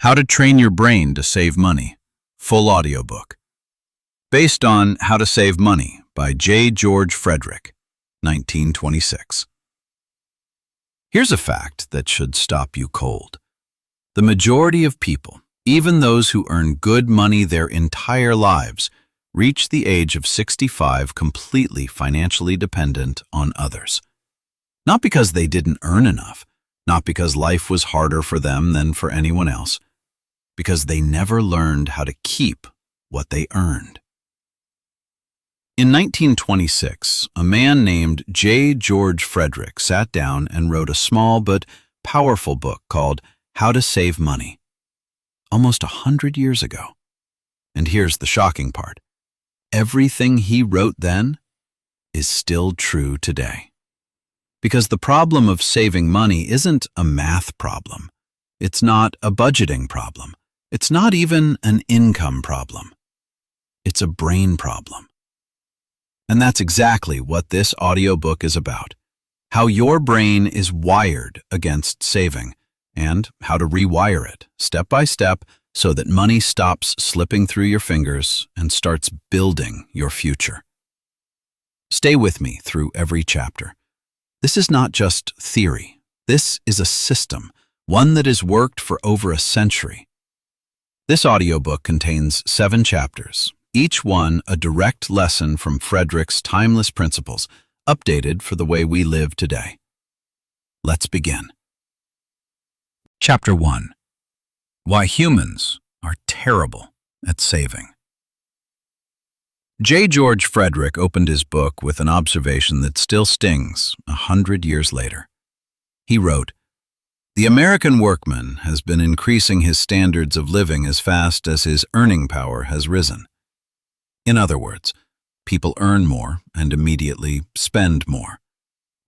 How to Train Your Brain to Save Money, full audiobook. Based on How to Save Money by J. George Frederick, 1926. Here's a fact that should stop you cold. The majority of people, even those who earn good money their entire lives, reach the age of 65 completely financially dependent on others. Not because they didn't earn enough, not because life was harder for them than for anyone else, because they never learned how to keep what they earned. In 1926, a man named J. George Frederick sat down and wrote a small but powerful book called How to Save Money, almost 100 years ago. And here's the shocking part. Everything he wrote then is still true today. Because the problem of saving money isn't a math problem. It's not a budgeting problem. It's not even an income problem. It's a brain problem. And that's exactly what this audiobook is about. How your brain is wired against saving, and how to rewire it step by step so that money stops slipping through your fingers and starts building your future. Stay with me through every chapter. This is not just theory. This is a system, one that has worked for over a century. This audiobook contains 7 chapters, each one a direct lesson from Frederick's timeless principles, updated for the way we live today. Let's begin. Chapter 1. Why Humans Are Terrible at Saving. J. George Frederick opened his book with an observation that still stings 100 years later. He wrote, "The American workman has been increasing his standards of living as fast as his earning power has risen. In other words, people earn more and immediately spend more.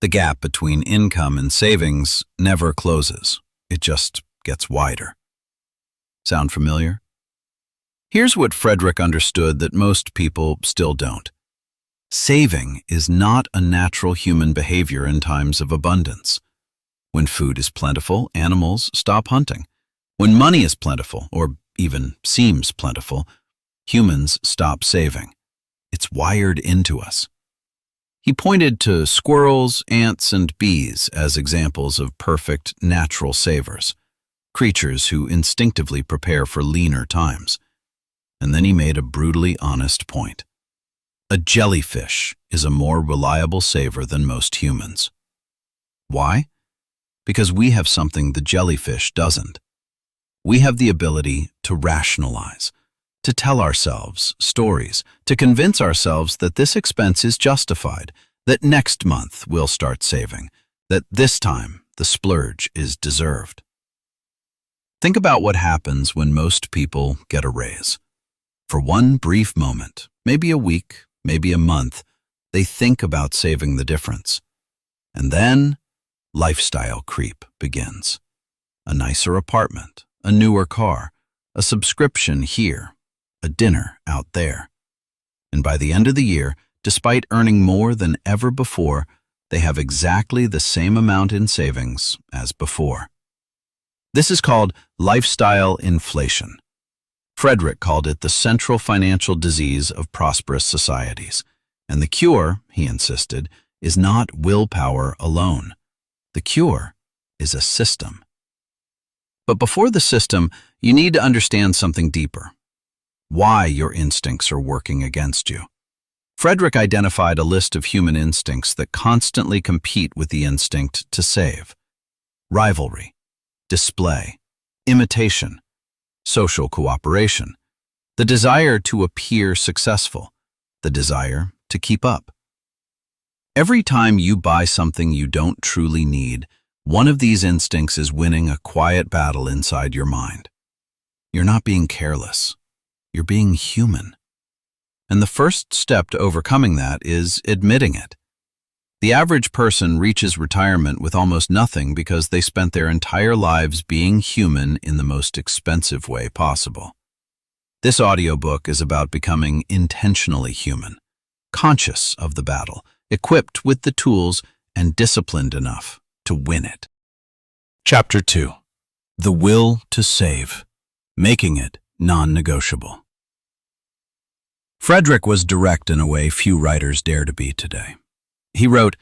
The gap between income and savings never closes. It just gets wider." Sound familiar? Here's what Frederick understood that most people still don't. Saving is not a natural human behavior in times of abundance. When food is plentiful, animals stop hunting. When money is plentiful, or even seems plentiful, humans stop saving. It's wired into us. He pointed to squirrels, ants, and bees as examples of perfect natural savers, creatures who instinctively prepare for leaner times. And then he made a brutally honest point. A jellyfish is a more reliable saver than most humans. Why? Because we have something the jellyfish doesn't. We have the ability to rationalize, to tell ourselves stories, to convince ourselves that this expense is justified, that next month we'll start saving, that this time the splurge is deserved. Think about what happens when most people get a raise. For one brief moment, maybe a week, maybe a month, they think about saving the difference. And then lifestyle creep begins. A nicer apartment, a newer car, a subscription here, a dinner out there. And by the end of the year, despite earning more than ever before, they have exactly the same amount in savings as before. This is called lifestyle inflation. Frederick called it the central financial disease of prosperous societies. And the cure, he insisted, is not willpower alone. The cure is a system. But before the system, you need to understand something deeper. Why your instincts are working against you. Frederick identified a list of human instincts that constantly compete with the instinct to save. Rivalry, display, imitation, social cooperation, the desire to appear successful, the desire to keep up. Every time you buy something you don't truly need, one of these instincts is winning a quiet battle inside your mind. You're not being careless. You're being human. And the first step to overcoming that is admitting it. The average person reaches retirement with almost nothing because they spent their entire lives being human in the most expensive way possible. This audiobook is about becoming intentionally human, conscious of the battle, equipped with the tools and disciplined enough to win it. Chapter 2. The Will to Save. making it non-negotiable. Frederick was direct in a way few writers dare to be today. He wrote,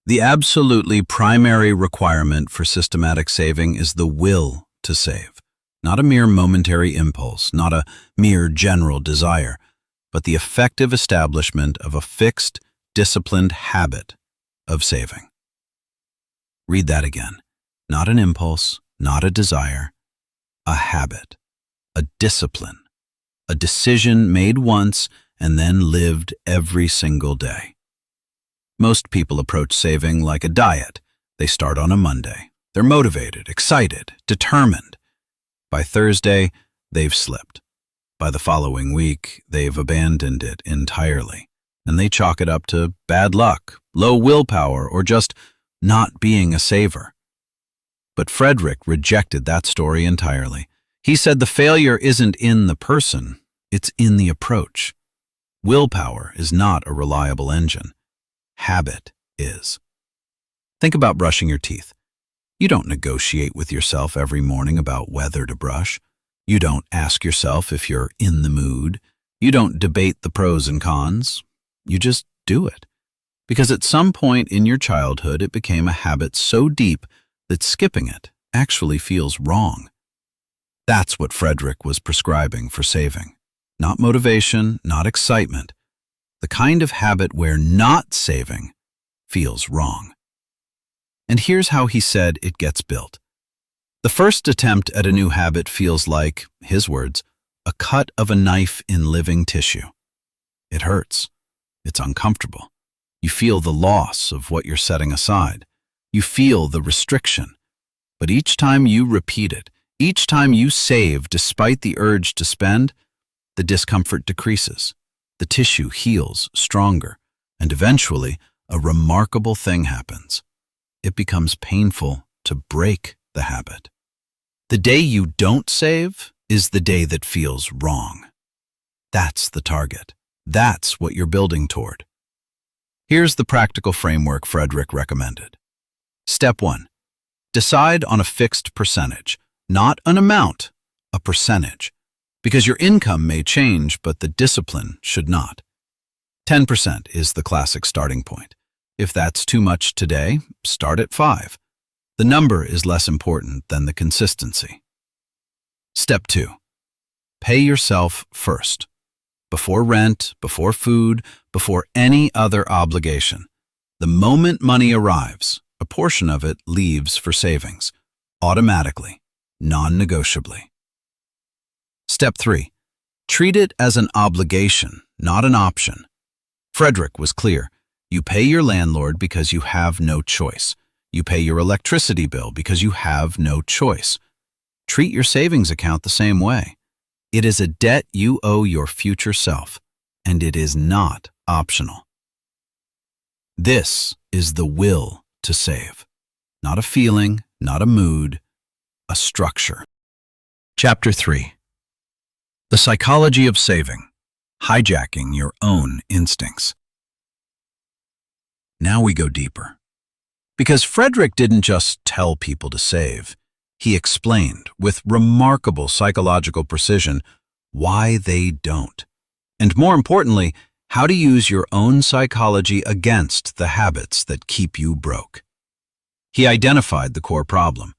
"The absolutely primary requirement for systematic saving is the will to save, not a mere momentary impulse, not a mere general desire, but the effective establishment of a fixed, disciplined habit of saving." Read that again. Not an impulse, not a desire, a habit, a discipline, a decision made once and then lived every single day. Most people approach saving like a diet. They start on a Monday. They're motivated, excited, determined. By Thursday, they've slipped. By the following week, they've abandoned it entirely, and they chalk it up to bad luck, low willpower, or just not being a saver. But Frederick rejected that story entirely. He said the failure isn't in the person, it's in the approach. Willpower is not a reliable engine. Habit is. Think about brushing your teeth. You don't negotiate with yourself every morning about whether to brush. You don't ask yourself if you're in the mood. You don't debate the pros and cons. You just do it. Because at some point in your childhood, it became a habit so deep that skipping it actually feels wrong. That's what Frederick was prescribing for saving. Not motivation, not excitement. The kind of habit where not saving feels wrong. And here's how he said it gets built. The first attempt at a new habit feels like, his words, a cut of a knife in living tissue. It hurts. It's uncomfortable. You feel the loss of what you're setting aside. You feel the restriction. But each time you repeat it, each time you save despite the urge to spend, the discomfort decreases. The tissue heals stronger, and eventually a remarkable thing happens. It becomes painful to break the habit. The day you don't save is the day that feels wrong. That's the target. That's what you're building toward. Here's the practical framework Frederick recommended. Step 1. Decide on a fixed percentage, not an amount, a percentage. Because your income may change, but the discipline should not. 10% is the classic starting point. If that's too much today, start at 5. The number is less important than the consistency. Step 2. Pay yourself first. Before rent, before food, before any other obligation. The moment money arrives, a portion of it leaves for savings, automatically, non-negotiably. Step 3. Treat it as an obligation, not an option. Frederick was clear. You pay your landlord because you have no choice. You pay your electricity bill because you have no choice. Treat your savings account the same way. It is a debt you owe your future self, and it is not optional. This is the will to save. Not a feeling, not a mood, a structure. Chapter 3. The Psychology of Saving. Hijacking your own instincts. Now we go deeper. Because Frederick didn't just tell people to save, he explained with remarkable psychological precision why they don't. And more importantly, how to use your own psychology against the habits that keep you broke. He identified the core problem.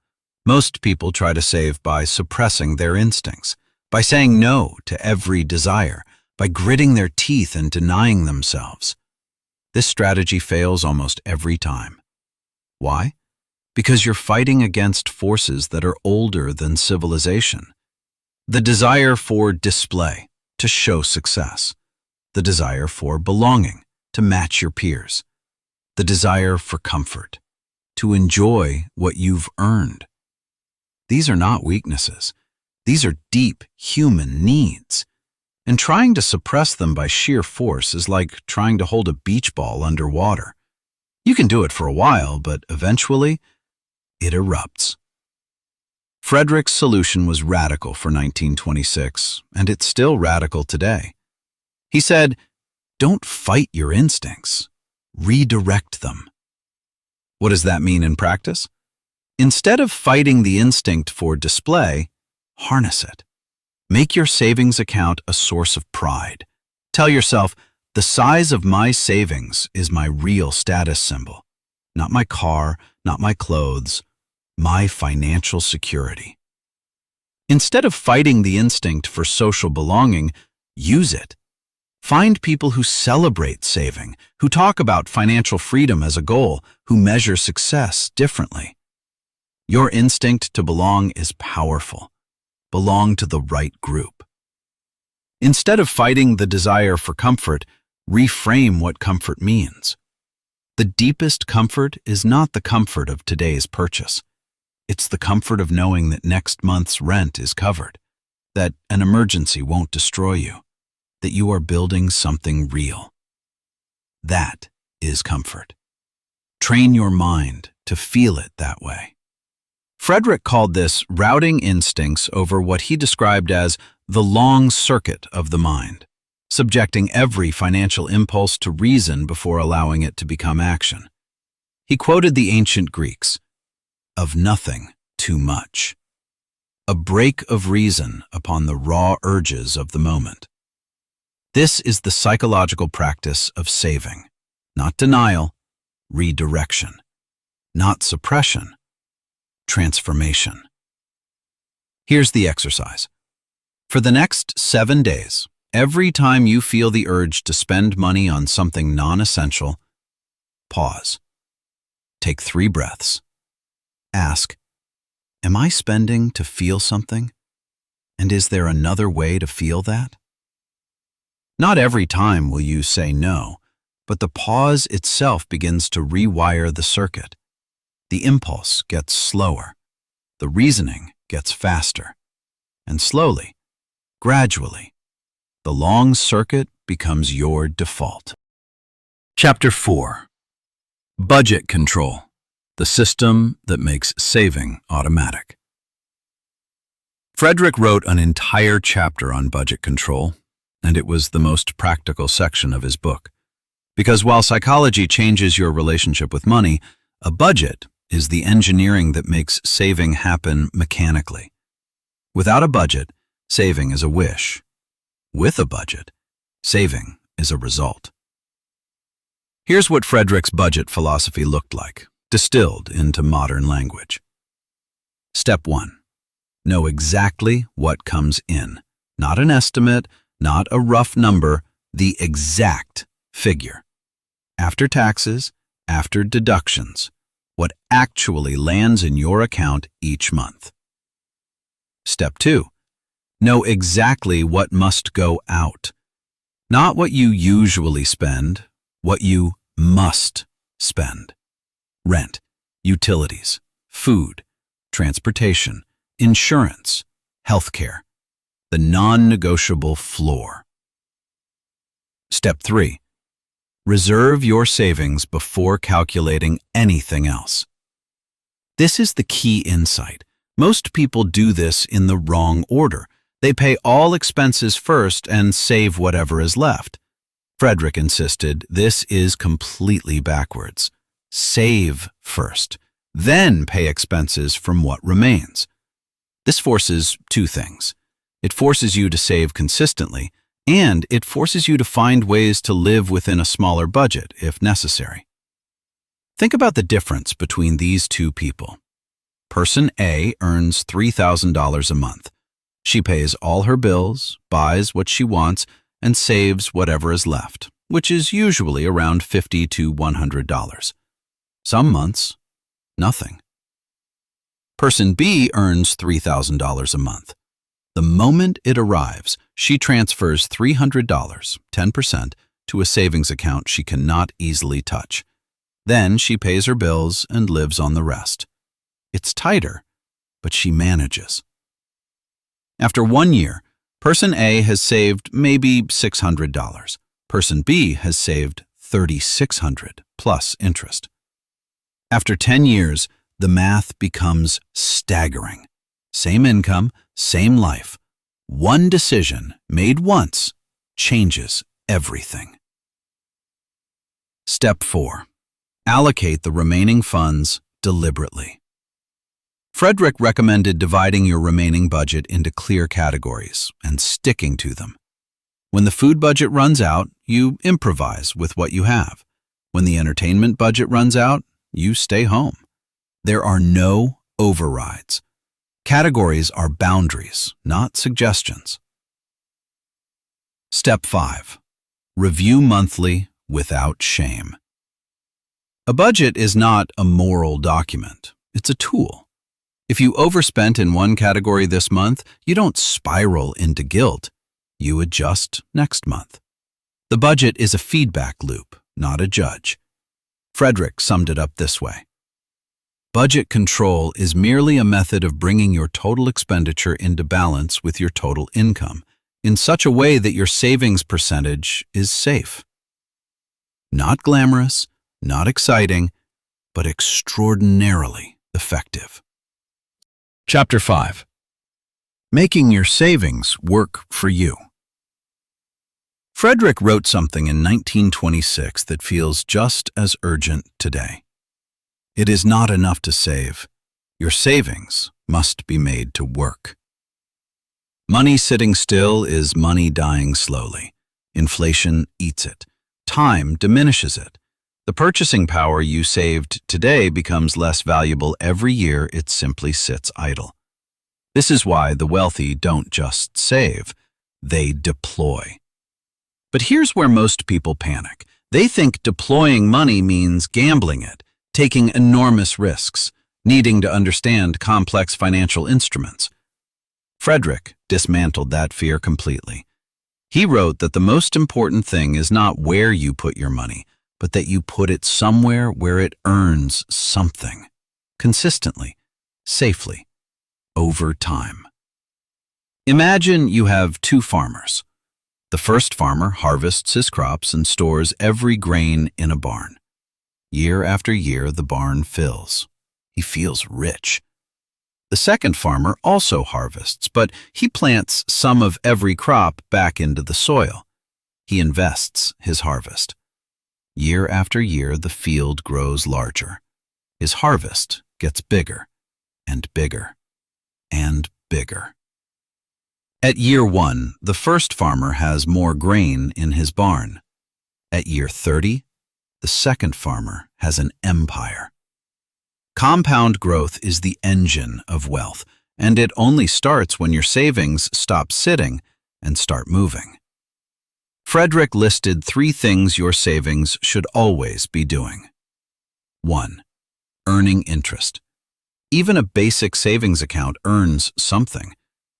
Most people try to save by suppressing their instincts, by saying no to every desire, by gritting their teeth and denying themselves. This strategy fails almost every time. Why? Because you're fighting against forces that are older than civilization. The desire for display, to show success. The desire for belonging, to match your peers. The desire for comfort, to enjoy what you've earned. These are not weaknesses. These are deep human needs. And trying to suppress them by sheer force is like trying to hold a beach ball underwater. You can do it for a while, but eventually, it erupts. Frederick's solution was radical for 1926, and it's still radical today. He said, don't fight your instincts, redirect them. What does that mean in practice? Instead of fighting the instinct for display, harness it. Make your savings account a source of pride. Tell yourself, the size of my savings is my real status symbol. Not my car, not my clothes, my financial security. Instead of fighting the instinct for social belonging, use it. Find people who celebrate saving, who talk about financial freedom as a goal, who measure success differently. Your instinct to belong is powerful. Belong to the right group. Instead of fighting the desire for comfort, reframe what comfort means. The deepest comfort is not the comfort of today's purchase. It's the comfort of knowing that next month's rent is covered, that an emergency won't destroy you, that you are building something real. That is comfort. Train your mind to feel it that way. Frederick called this routing instincts over what he described as the long circuit of the mind, subjecting every financial impulse to reason before allowing it to become action. He quoted the ancient Greeks, "Of nothing too much," a break of reason upon the raw urges of the moment. This is the psychological practice of saving, not denial, redirection, not suppression, transformation. Here's the exercise. For the next 7 days, every time you feel the urge to spend money on something non-essential, pause. Take 3 breaths. Ask, am I spending to feel something? And is there another way to feel that? Not every time will you say no, but the pause itself begins to rewire the circuit. The impulse gets slower, the reasoning gets faster, and slowly, gradually, the long circuit becomes your default. Chapter 4. Budget Control, the system that makes saving automatic. Frederick wrote an entire chapter on budget control, and it was the most practical section of his book. Because while psychology changes your relationship with money, a budget is the engineering that makes saving happen mechanically. Without a budget, saving is a wish. With a budget, saving is a result. Here's what Frederick's budget philosophy looked like, distilled into modern language. Step 1. Know exactly what comes in. Not an estimate, not a rough number, the exact figure. After taxes, after deductions, what actually lands in your account each month. Step 2. Know exactly what must go out. Not what you usually spend, what you must spend. Rent, utilities, food, transportation, insurance, healthcare. The non-negotiable floor. Step 3. Reserve your savings before calculating anything else. This is the key insight. Most people do this in the wrong order. They pay all expenses first and save whatever is left. Frederick insisted this is completely backwards. Save first, then pay expenses from what remains. This forces 2 things. It forces you to save consistently, and it forces you to find ways to live within a smaller budget if necessary. Think about the difference between these 2 people. Person A earns $3,000 a month. She pays all her bills, buys what she wants, and saves whatever is left, which is usually around $50 to $100. Some months, nothing. Person B earns $3,000 a month. The moment it arrives, she transfers $300, 10%, to a savings account she cannot easily touch. Then she pays her bills and lives on the rest. It's tighter, but she manages. After 1 year, Person A has saved maybe $600. Person B has saved $3,600 plus interest. After 10 years, the math becomes staggering. Same income, same life. One decision made once changes everything. Step 4. Allocate the remaining funds deliberately. Frederick recommended dividing your remaining budget into clear categories and sticking to them. When the food budget runs out, you improvise with what you have. When the entertainment budget runs out, you stay home. There are no overrides. Categories are boundaries, not suggestions. Step 5. Review monthly without shame. A budget is not a moral document. It's a tool. If you overspent in one category this month, you don't spiral into guilt. You adjust next month. The budget is a feedback loop, not a judge. Frederick summed it up this way. Budget control is merely a method of bringing your total expenditure into balance with your total income in such a way that your savings percentage is safe. Not glamorous, not exciting, but extraordinarily effective. Chapter 5. Making your savings work for you. Frederick wrote something in 1926 that feels just as urgent today. It is not enough to save. Your savings must be made to work. Money sitting still is money dying slowly. Inflation eats it. Time diminishes it. The purchasing power you saved today becomes less valuable every year it simply sits idle. This is why the wealthy don't just save, they deploy. But here's where most people panic. They think deploying money means gambling it, taking enormous risks, needing to understand complex financial instruments. Frederick dismantled that fear completely. He wrote that the most important thing is not where you put your money, but that you put it somewhere where it earns something, consistently, safely, over time. Imagine you have two farmers. The first farmer harvests his crops and stores every grain in a barn. Year after year, the barn fills. He feels rich. The second farmer also harvests, but he plants some of every crop back into the soil. He invests his harvest. Year after year, the field grows larger. His harvest gets bigger and bigger and bigger. At year 1, the first farmer has more grain in his barn. At year 30, the second farmer has an empire. Compound growth is the engine of wealth, and it only starts when your savings stop sitting and start moving. Frederick listed 3 things your savings should always be doing. 1. Earning interest. Even a basic savings account earns something.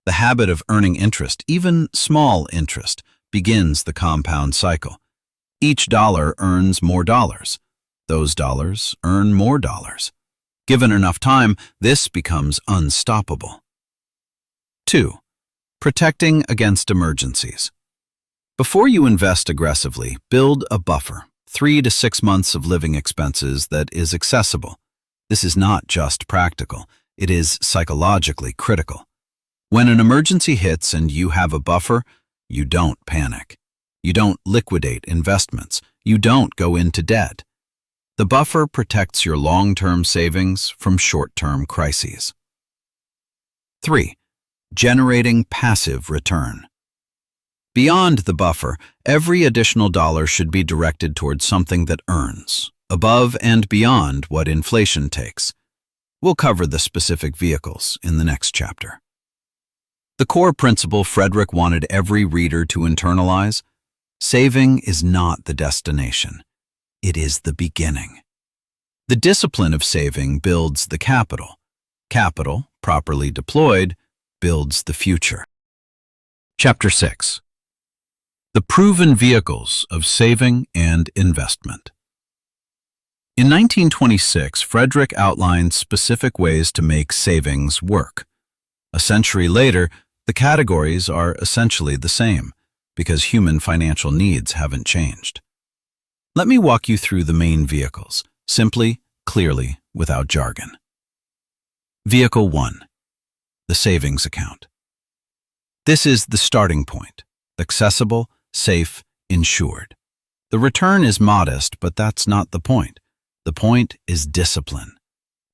The habit of earning interest, even small interest, begins the compound cycle. Each dollar earns more dollars. Those dollars earn more dollars. Given enough time, this becomes unstoppable. 2. Protecting against emergencies. Before you invest aggressively, build a buffer, 3 to 6 months of living expenses that is accessible. This is not just practical, it is psychologically critical. When an emergency hits and you have a buffer, you don't panic. You don't liquidate investments. You don't go into debt. The buffer protects your long-term savings from short-term crises. 3. Generating passive return. Beyond the buffer, every additional dollar should be directed towards something that earns, above and beyond what inflation takes. We'll cover the specific vehicles in the next chapter. The core principle Frederick wanted every reader to internalize: saving is not the destination. It is the beginning. The discipline of saving builds the capital. Capital, properly deployed, builds the future. Chapter 6. The proven vehicles of saving and investment. In 1926, Frederick outlined specific ways to make savings work. A century later, the categories are essentially the same, because human financial needs haven't changed. Let me walk you through the main vehicles, simply, clearly, without jargon. Vehicle 1. The savings account. This is the starting point: accessible, safe, insured. The return is modest, but that's not the point. The point is discipline.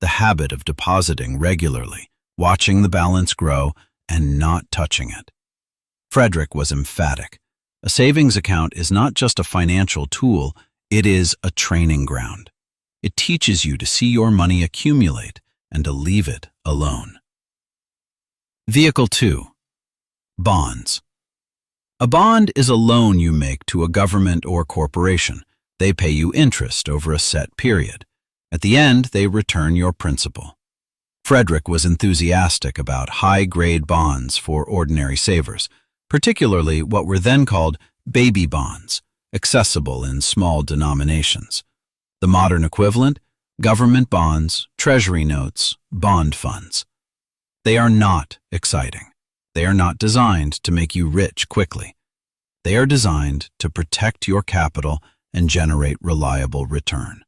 the habit of depositing regularly, watching the balance grow, and not touching it. Frederick was emphatic. A savings account is not just a financial tool, it is a training ground. It teaches you to see your money accumulate and to leave it alone. Vehicle 2. Bonds. A bond is a loan you make to a government or corporation. They pay you interest over a set period. At the end, they return your principal. Frederick was enthusiastic about high-grade bonds for ordinary savers, particularly what were then called baby bonds, accessible in small denominations. The modern equivalent, government bonds, treasury notes, bond funds. They are not exciting. They are not designed to make you rich quickly. They are designed to protect your capital and generate reliable return.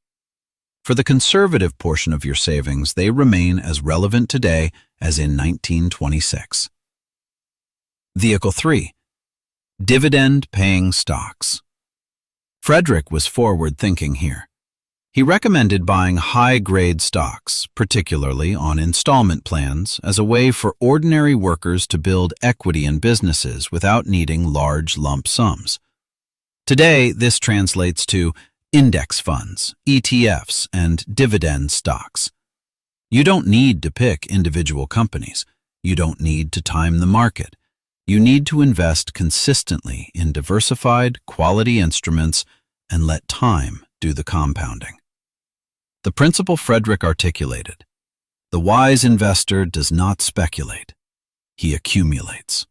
For the conservative portion of your savings, they remain as relevant today as in 1926. Vehicle 3. Dividend-paying stocks. Frederick was forward-thinking here. He recommended buying high-grade stocks, particularly on installment plans, as a way for ordinary workers to build equity in businesses without needing large lump sums. Today, this translates to index funds, ETFs, and dividend stocks. You don't need to pick individual companies. You don't need to time the market. You need to invest consistently in diversified, quality instruments and let time do the compounding. The principle Frederick articulated: the wise investor does not speculate, he accumulates.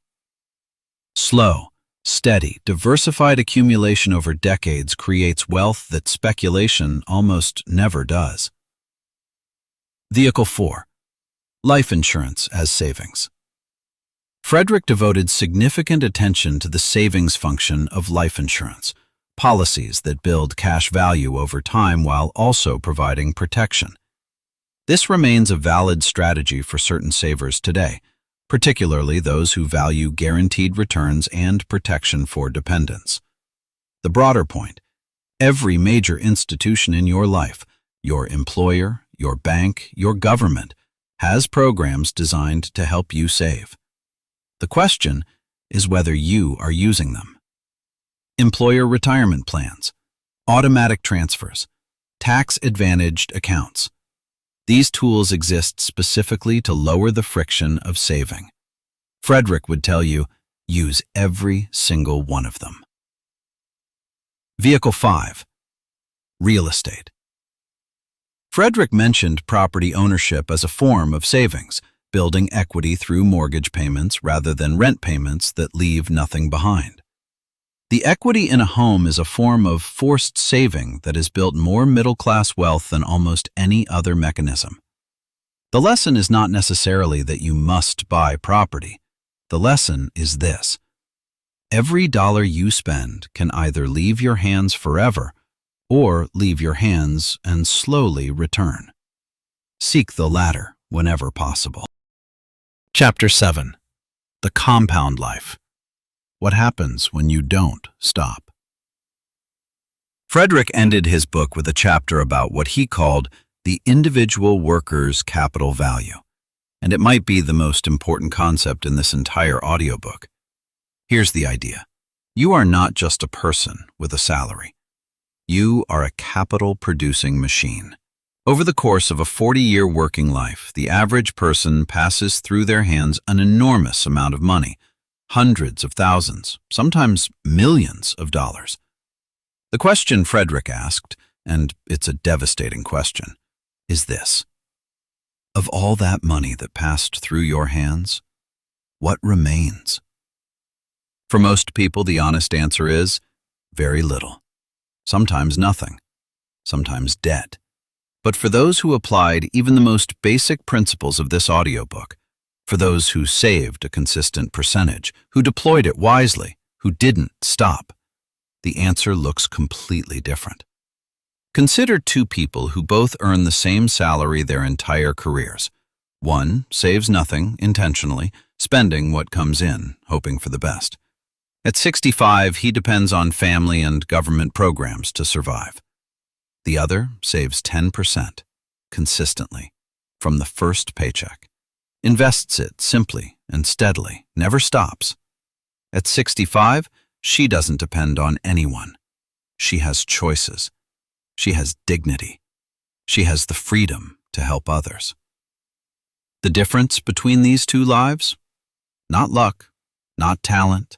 Slow, steady, diversified accumulation over decades creates wealth that speculation almost never does. Vehicle 4. Life insurance as savings. Frederick devoted significant attention to the savings function of life insurance, policies that build cash value over time while also providing protection. This remains a valid strategy for certain savers today, particularly those who value guaranteed returns and protection for dependents. The broader point: every major institution in your life, your employer, your bank, your government, has programs designed to help you save. The question is whether you are using them. Employer retirement plans, automatic transfers, tax-advantaged accounts. These tools exist specifically to lower the friction of saving. Frederick would tell you, use every single one of them. Vehicle 5. Real estate. Frederick mentioned property ownership as a form of savings, building equity through mortgage payments rather than rent payments that leave nothing behind. The equity in a home is a form of forced saving that has built more middle-class wealth than almost any other mechanism. The lesson is not necessarily that you must buy property. The lesson is this: every dollar you spend can either leave your hands forever or leave your hands and slowly return. Seek the latter whenever possible. Chapter 7. The Compound Life. What happens when you don't stop? Frederick ended his book with a chapter about what he called the individual worker's capital value, and it might be the most important concept in this entire audiobook. Here's the idea. You are not just a person with a salary. You are a capital-producing machine. Over the course of a 40-year working life, the average person passes through their hands an enormous amount of money, hundreds of thousands, sometimes millions of dollars. The question Frederick asked, and it's a devastating question, is this: of all that money that passed through your hands, what remains? For most people, the honest answer is very little. Sometimes nothing. Sometimes debt. But for those who applied even the most basic principles of this audiobook, for those who saved a consistent percentage, who deployed it wisely, who didn't stop, the answer looks completely different. Consider two people who both earn the same salary their entire careers. One saves nothing intentionally, spending what comes in, hoping for the best. At 65, he depends on family and government programs to survive. The other saves 10%, consistently, from the first paycheck, invests it simply and steadily, never stops. At 65, she doesn't depend on anyone. She has choices. She has dignity. She has the freedom to help others. The difference between these two lives? Not luck, not talent,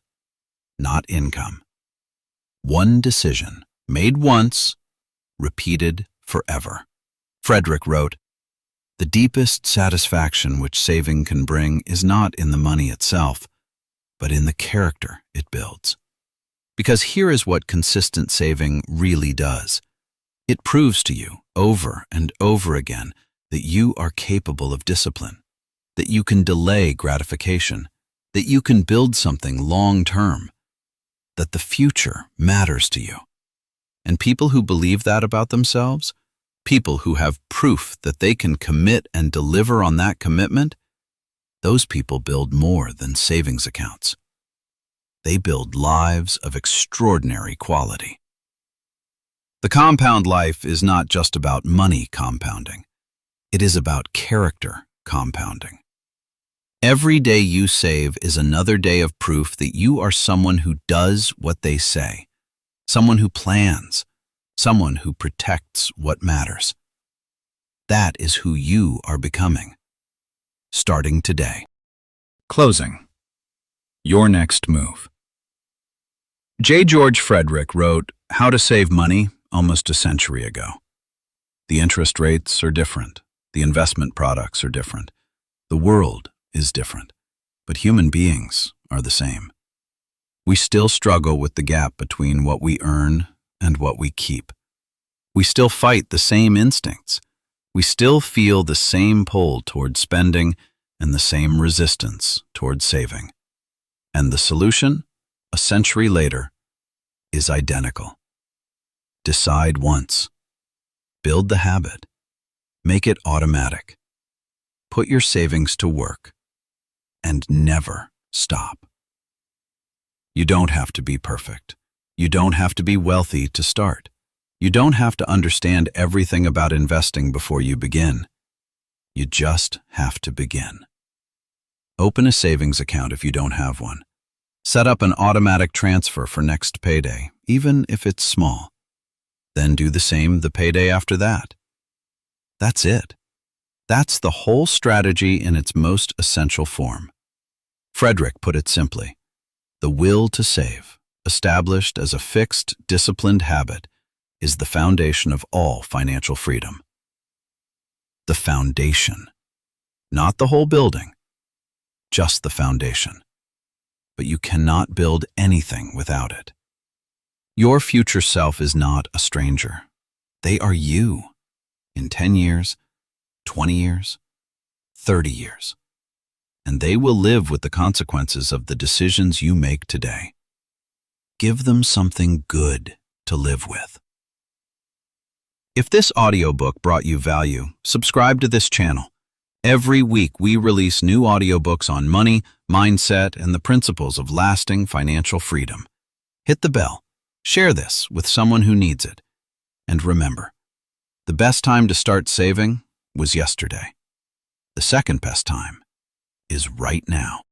not income. One decision, made once, repeated forever. Frederick wrote, "The deepest satisfaction which saving can bring is not in the money itself, but in the character it builds." Because here is what consistent saving really does. It proves to you over and over again that you are capable of discipline, that you can delay gratification, that you can build something long-term, that the future matters to you. And people who believe that about themselves, people who have proof that they can commit and deliver on that commitment, those people build more than savings accounts. They build lives of extraordinary quality. The compound life is not just about money compounding. It is about character compounding. Every day you save is another day of proof that you are someone who does what they say, someone who plans, someone who protects what matters. That is who you are becoming, starting today. Closing. Your next move. J. George Frederick wrote How to Save Money almost a century ago. The interest rates are different. The investment products are different. The world is different. But human beings are the same. We still struggle with the gap between what we earn and what we keep. We still fight the same instincts. We still feel the same pull toward spending and the same resistance toward saving. And the solution, a century later, is identical. Decide once. Build the habit. Make it automatic. Put your savings to work. And never stop. You don't have to be perfect. You don't have to be wealthy to start. You don't have to understand everything about investing before you begin. You just have to begin. Open a savings account if you don't have one. Set up an automatic transfer for next payday, even if it's small. Then do the same the payday after that. That's it. That's the whole strategy in its most essential form. Frederick put it simply: the will to save, established as a fixed, disciplined habit, is the foundation of all financial freedom. The foundation. Not the whole building, just the foundation. But you cannot build anything without it. Your future self is not a stranger. They are you in 10 years, 20 years, 30 years. And they will live with the consequences of the decisions you make today. Give them something good to live with. If this audiobook brought you value, subscribe to this channel. Every week we release new audiobooks on money, mindset, and the principles of lasting financial freedom. Hit the bell. Share this with someone who needs it. And remember, the best time to start saving was yesterday. The second best time is right now.